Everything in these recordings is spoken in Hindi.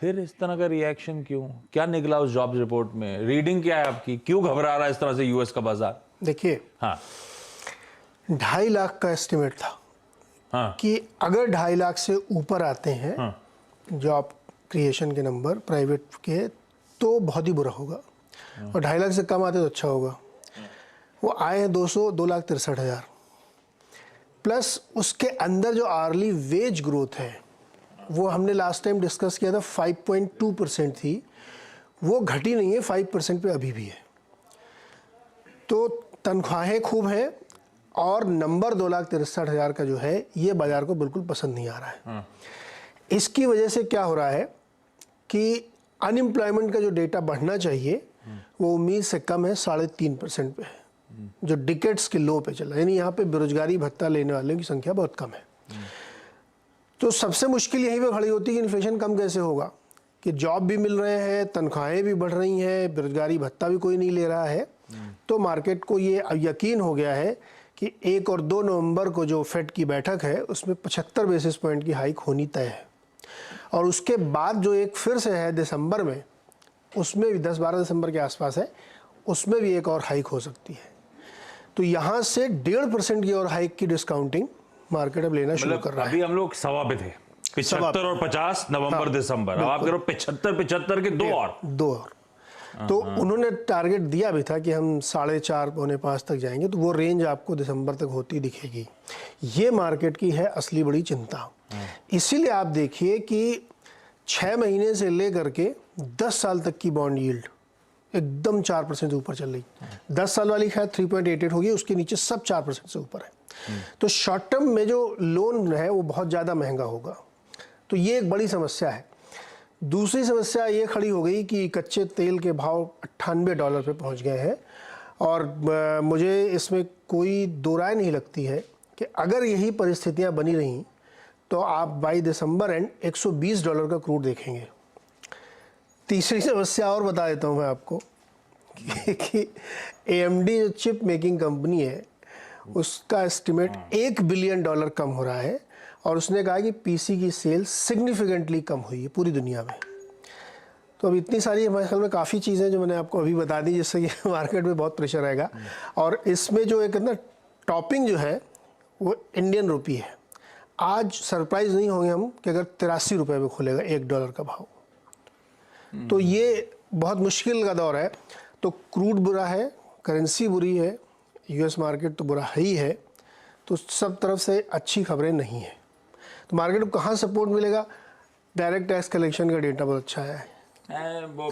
फिर इस तरह का रिएक्शन क्यों? क्या निकला उस जॉब्स रिपोर्ट में? रीडिंग क्या है आपकी? क्यों घबरा रहा है इस तरह से यूएस का बाजार? देखिए, हाँ 2.5 लाख का एस्टिमेट था हाँ कि अगर 2.5 लाख से ऊपर आते हैं जॉब क्रिएशन के नंबर प्राइवेट के तो बहुत ही बुरा होगा, और 2.5 लाख से कम आते तो अच्छा होगा। वो आए हैं 2,63,000 प्लस उसके अंदर जो आर्ली वेज ग्रोथ है वो हमने लास्ट टाइम डिस्कस किया था 5.2% थी, वो घटी नहीं है, 5% पे अभी भी है। तो तनख्वाहें खूब हैं और नंबर 2,63,000 का जो है ये बाजार को बिल्कुल पसंद नहीं आ रहा है। इसकी वजह से क्या हो रहा है कि अनएम्प्लॉयमेंट का जो डेटा बढ़ना चाहिए वो उम्मीद से कम है, 3.5% पे है, जो डिकेट्स के लो पे चला, यानी यहाँ पे बेरोजगारी भत्ता लेने वालों की संख्या बहुत कम है। तो सबसे मुश्किल यहीं पे खड़ी होती है कि इन्फ्लेशन कम कैसे होगा, कि जॉब भी मिल रहे हैं, तनख्वाहें भी बढ़ रही हैं, बेरोजगारी भत्ता भी कोई नहीं ले रहा है। तो मार्केट को ये अब यकीन हो गया है कि 1 और 2 नवंबर को जो फेड की बैठक है उसमें 75 बेसिस पॉइंट की हाइक होनी तय है, और उसके बाद जो एक फिर से है दिसंबर में, उसमें भी 10-12 दिसंबर के आसपास है, उसमें भी एक और हाइक हो सकती है। तो यहाँ से 1.5% की और हाइक की डिस्काउंटिंग मार्केट अब लेना शुरू कर रहा है। अभी हम लोग सवा पे थे, 75 और 50 नवंबर दिसंबर, अब आप कह रहे हो 75 के दो और। तो उन्होंने टारगेट दिया भी था कि हम 4.5-4.5 तक जाएंगे, तो वो रेंज आपको दिसंबर तक होती दिखेगी। ये मार्केट की है असली बड़ी चिंता। इसीलिए आप देखिए कि 6 महीने से लेकर के 10 साल तक की बॉन्ड यील्ड एकदम 4% से ऊपर चल रही। 10 साल वाली खैर 3.88 होगी, उसके नीचे सब 4% से ऊपर है। तो शॉर्ट टर्म में जो लोन है वो बहुत ज़्यादा महंगा होगा, तो ये एक बड़ी समस्या है। दूसरी समस्या ये खड़ी हो गई कि कच्चे तेल के भाव $98 पे पहुंच गए हैं, और मुझे इसमें कोई दो राय नहीं लगती है कि अगर यही परिस्थितियां बनी रहीं तो आप बाई दिसंबर एंड $120 का क्रूड देखेंगे। तीसरी समस्या और बता देता हूं मैं आपको कि AMD जो चिप मेकिंग कंपनी है उसका एस्टिमेट $1 बिलियन कम हो रहा है, और उसने कहा कि पीसी की सेल सिग्निफिकेंटली कम हुई है पूरी दुनिया में। तो अब इतनी सारी हमारे ख्याल में काफ़ी चीज़ें जो मैंने आपको अभी बता दी, जिससे कि मार्केट में बहुत प्रेशर आएगा। और इसमें जो एक ना टॉपिंग जो है वो इंडियन रुपी है। आज सरप्राइज नहीं होंगे हम कि अगर 83 रुपये में खुलेगा $1 का भाव, तो ये बहुत मुश्किल का दौर है। तो क्रूड बुरा है, करेंसी बुरी है, यूएस मार्केट तो बुरा ही है, तो सब तरफ से अच्छी खबरें नहीं है। तो मार्केट को कहाँ सपोर्ट मिलेगा? डायरेक्ट टैक्स कलेक्शन का डेटा बहुत अच्छा है। वो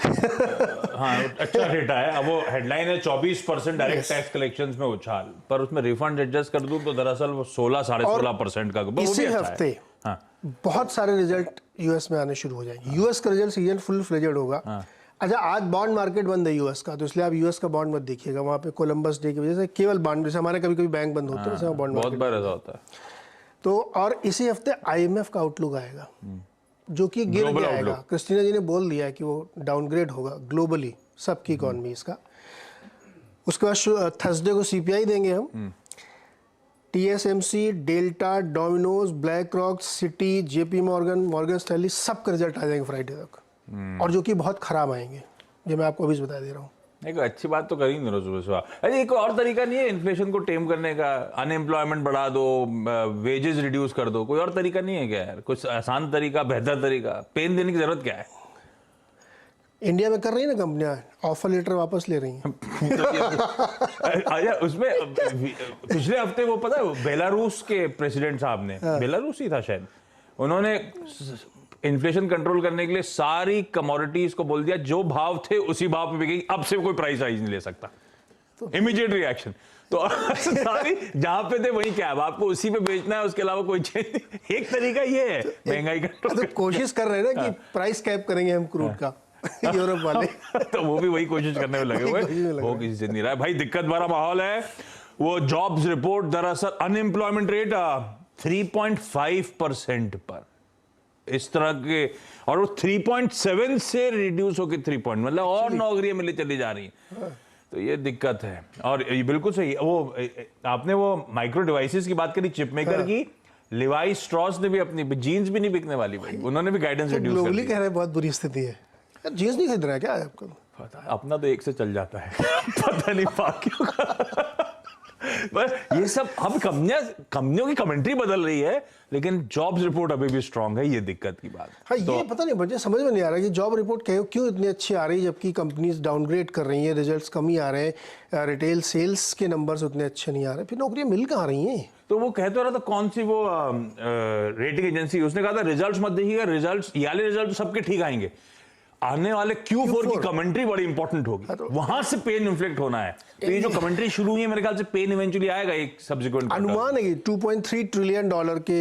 हाँ अच्छा डेटा है। अब वो हेडलाइन है 24% डायरेक्ट टैक्स कलेक्शंस में उछाल, पर उसमें रिफंड एडजस्ट कर दूं तो दरअसल वो 16-16.5% का। इसी हफ्ते बहुत सारे रिजल्ट यूएस में आने शुरू हो जाएंगे। यूएस का रिजल्ट सीजन फुल फ्लेजेड होगा। अच्छा, आज बॉन्ड मार्केट बंद है यूएस का, तो इसलिए आप यूएस का बॉन्ड मत देखिएगा। वहाँ पे कोलंबस डे की वजह से केवल बॉन्ड, जैसे हमारे कभी कभी बैंक बंद होते हैं वैसे बॉन्ड बहुत बार ऐसा होता है। तो और इसी हफ्ते IMF का आउटलुक आएगा जो कि गिर गया आएगा। क्रिस्टीना जी ने बोल दिया है कि वो डाउनग्रेड होगा ग्लोबली सबकी इकोनॉमीज का। उसके बाद थर्सडे को CPI देंगे हम। TSMC, delta, Domino's, black rock, city, JP Morgan Stanley सबका रिजल्ट आ जाएंगे फ्राइडे तक, और जो कि बहुत खराब आएंगे, जो मैं आपको अभी बता दे रहा हूँ। एक अच्छी बात तो करी नहीं सुबह। अरे एक और तरीका नहीं है इन्फ्लेशन को टेम करने का? अनएम्प्लॉयमेंट बढ़ा दो, वेजेस रिड्यूस कर दो, कोई और तरीका नहीं है क्या यार? कुछ आसान तरीका, बेहतर तरीका? पेन देने की जरूरत क्या है? इंडिया में कर रही है ना कंपनियां, ऑफर लेटर वापस ले रही हैं। उसमें पिछले हफ्ते वो पता है बेलारूस के प्रेसिडेंट साहब ने, बेलारूस ही था शायद, उन्होंने इन्फ्लेशन कंट्रोल करने के लिए सारी कमोडिटीज को बोल दिया जो भाव थे उसी भाव पे बिकेगी, अब से कोई प्राइस राइज नहीं ले सकता। Immediate reaction. तो सारी जहां पे थे वहीं क्या है, आपको उसी पे बेचना है, उसके अलावा कोई चीज नहीं। एक तरीका ये है महंगाई कंट्रोल। तो कोशिश कर रहे हैं ना कि प्राइस कैप करेंगे हम क्रूड का, यूरोप वाले। तो वो भी वही कोशिश करने में लगे हुए, वो किसी से नहीं रहा है भाई। दिक्कत भरा माहौल है। वो जॉब्स रिपोर्ट दरअसल अनएम्प्लॉयमेंट रेट 3.5% पर, इस तरह के, और वो 3.7 से रिड्यूस होकर 3 पॉइंट, मतलब और नौकरियां मिले चली जा रही हैं। तो ये दिक्कत है। और ये बिल्कुल सही, वो आपने वो माइक्रो डिवाइसेस की बात करी, चिप मेकर की, लिवाई स्ट्रॉस ने भी अपनी जीन्स भी नहीं बिकने वाली भाई, उन्होंने भी गाइडेंस रिड्यूस कर ग्लोबली दी। कह रहे हैं बहुत बुरी स्थिति है यार, जींस नहीं खरीद रहा है क्या आपको? पता है, अपना तो एक से चल जाता है पता नहीं बाकियों का। बस ये सब अब कंपनियों की कमेंट्री बदल रही है, लेकिन जॉब्स रिपोर्ट अभी भी स्ट्रांग है, ये दिक्कत की बात। हाँ, ये पता नहीं, मुझे समझ में नहीं आ रहा कि जॉब रिपोर्ट क्यों इतनी अच्छी आ रही है जबकि कंपनीज डाउनग्रेड कर रही हैं, रिजल्ट्स कम ही आ रहे हैं, रिटेल सेल्स के नंबर्स उतने अच्छे नहीं आ रहे, फिर नौकरियां मिल कहाँ रही हैं? तो वो कहते रहा था कौन सी वो रेटिंग एजेंसी, उसने कहा था रिजल्ट्स मत देखिएगा, रिजल्ट्स ये वाले रिजल्ट सबके ठीक आएंगे, आने वाले Q4 की कमेंट्री बड़ी इंपॉर्टेंट होगी, वहां से पेन इन्फ्लिक्ट होना है। तो ये जो कमेंट्री शुरू हुई है मेरे ख्याल से पेन इवेंचुअली आएगा एक सब्सिक्वेंट। अनुमान है कि $2.3 ट्रिलियन के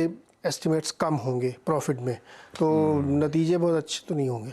एस्टिमेट्स कम होंगे प्रॉफिट में, तो नतीजे बहुत अच्छे तो नहीं होंगे।